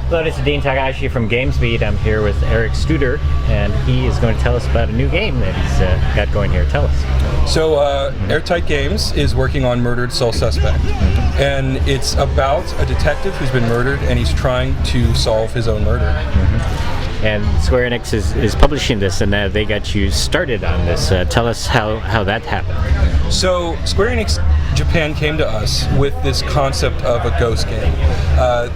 Hello, this is Dean Takahashi from GamesBeat. I'm here with Eric Studer, and he is going to tell us about a new game that he's got going here. Tell us. So, Airtight Games is working on Murdered Sole Suspect, and it's about a detective who's been murdered, and he's trying to solve his own murder. And Square Enix is publishing this, and they got you started on this. Tell us how that happened. So, Square Enix Japan came to us with this concept of a ghost game.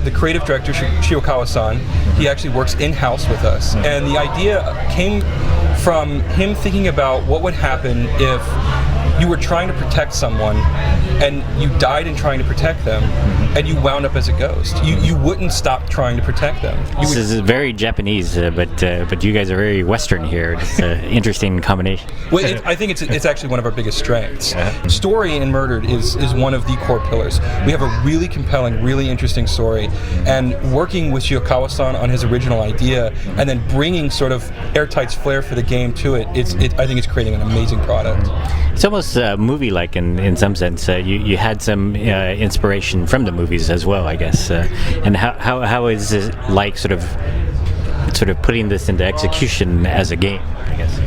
The creative director, Shiokawa-san, he actually works in-house with us, and the idea came from him thinking about what would happen if you were trying to protect someone and you died in trying to protect them, and you wound up as a ghost. You wouldn't stop trying to protect them. This is very Japanese, but you guys are very Western here. It's an interesting combination. Well, I think it's actually one of our biggest strengths. Story in Murdered is one of the core pillars. We have a really compelling, really interesting story, and working with Shiokawa-san on his original idea, and then bringing sort of Airtight's flair for the game to it, I think it's creating an amazing product. It's almost movie-like in some sense. You had some inspiration from the movies as well, I guess. And how is it like sort of putting this into execution as a game, I guess?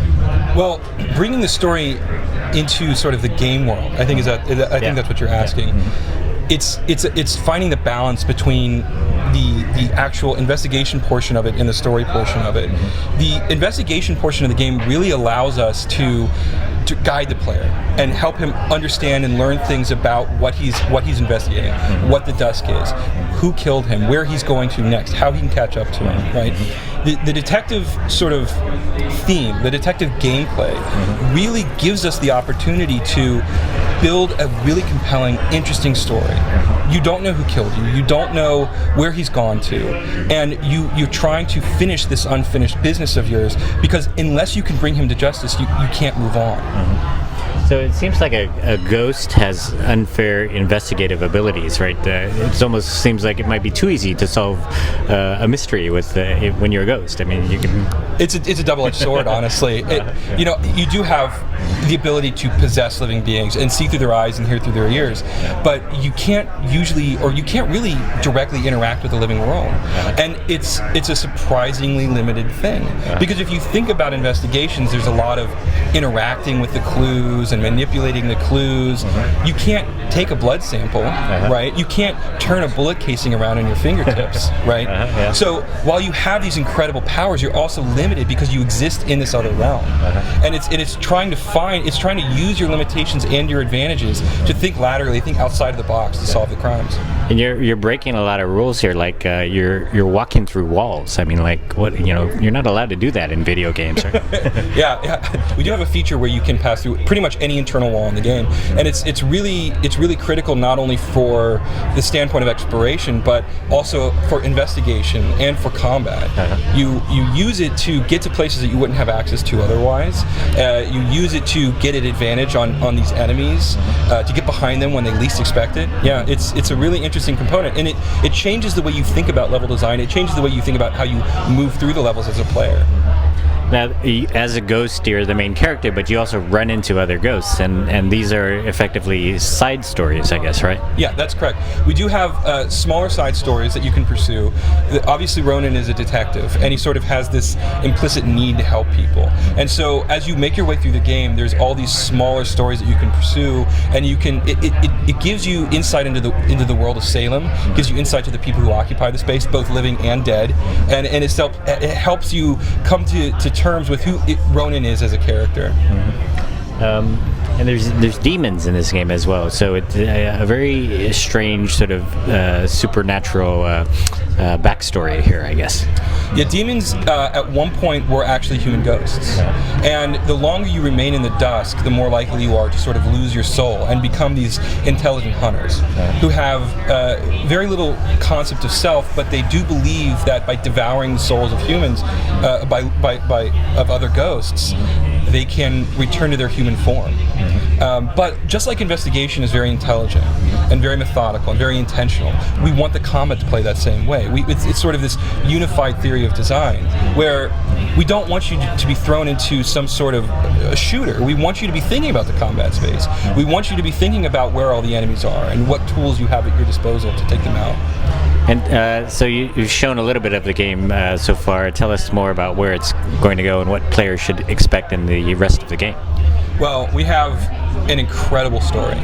Well, bringing the story into sort of the game world, I think think that's what you're asking. It's finding the balance between the actual investigation portion of it and the story portion of it. The investigation portion of the game really allows us to guide the player and help him understand and learn things about what he's investigating, what the dusk is, who killed him, where he's going to next, how he can catch up to him, right? The detective sort of theme, the detective gameplay, really gives us the opportunity to build a really compelling, interesting story. You don't know who killed you. You don't know where he's gone to, and you're trying to finish this unfinished business of yours, because unless you can bring him to justice, you can't move on. So it seems like a ghost has unfair investigative abilities, right? It almost seems like it might be too easy to solve a mystery with when you're a ghost. I mean, you can. It's a double-edged sword, honestly. You do have the ability to possess living beings and see through their eyes and hear through their ears, but you can't really directly interact with the living world, and it's a surprisingly limited thing. Because if you think about investigations, there's a lot of interacting with the clues and manipulating the clues. You can't take a blood sample, right? You can't turn a bullet casing around in your fingertips, right? So while you have these incredible powers, you're also limited because you exist in this other realm, and it's trying to use your limitations and your advantages to think laterally, think outside of the box to solve the crimes. And you're breaking a lot of rules here, like you're walking through walls. I mean, like what you're not allowed to do that in video games, right? Yeah. We do have a feature where you can pass through pretty much any internal wall in the game, and it's really critical not only for the standpoint of exploration, but also for investigation and for combat. You use it to get to places that you wouldn't have access to otherwise. You use it to get an advantage on these enemies, to get behind them when they least expect it. Yeah, it's a really interesting component, and it changes the way you think about level design. It changes the way you think about how you move through the levels as a player. Now, as a ghost, you're the main character, but you also run into other ghosts, and these are effectively side stories, I guess, right? Yeah, that's correct. We do have smaller side stories that you can pursue. Obviously, Ronan is a detective, and he sort of has this implicit need to help people. And so, as you make your way through the game, there's all these smaller stories that you can pursue, and it gives you insight into the world of Salem, gives you insight to the people who occupy the space, both living and dead, and it helps you come to terms with who Ronan is as a character. And there's demons in this game as well, so it's a very strange sort of supernatural backstory here, I guess. Yeah, demons at one point were actually human ghosts, and the longer you remain in the dusk, the more likely you are to sort of lose your soul and become these intelligent hunters who have very little concept of self, but they do believe that by devouring the souls of humans, of other ghosts, they can return to their human form. But just like investigation is very intelligent and very methodical and very intentional, we want the combat to play that same way. It's sort of this unified theory of design where we don't want you to be thrown into some sort of a shooter. We want you to be thinking about the combat space. We want you to be thinking about where all the enemies are and what tools you have at your disposal to take them out. And so you've shown a little bit of the game so far. Tell us more about where it's going to go and what players should expect in the rest of the game. Well, we have an incredible story.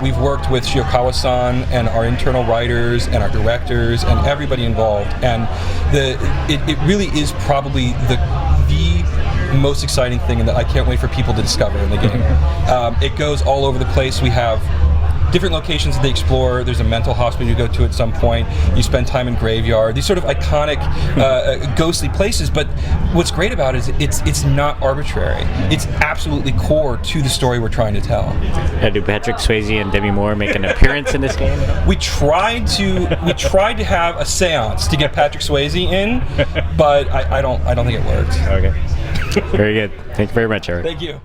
We've worked with Shiokawa-san and our internal writers and our directors and everybody involved, and it really is probably the most exciting thing, and that I can't wait for people to discover in the game. It goes all over the place. We have different locations that they explore. There's a mental hospital you go to at some point. You spend time in graveyard. These sort of iconic, ghostly places. But what's great about it is it's not arbitrary. It's absolutely core to the story we're trying to tell. Do Patrick Swayze and Demi Moore make an appearance in this game? We tried to have a seance to get Patrick Swayze in, but I don't think it worked. Okay. Very good. Thank you very much, Eric. Thank you.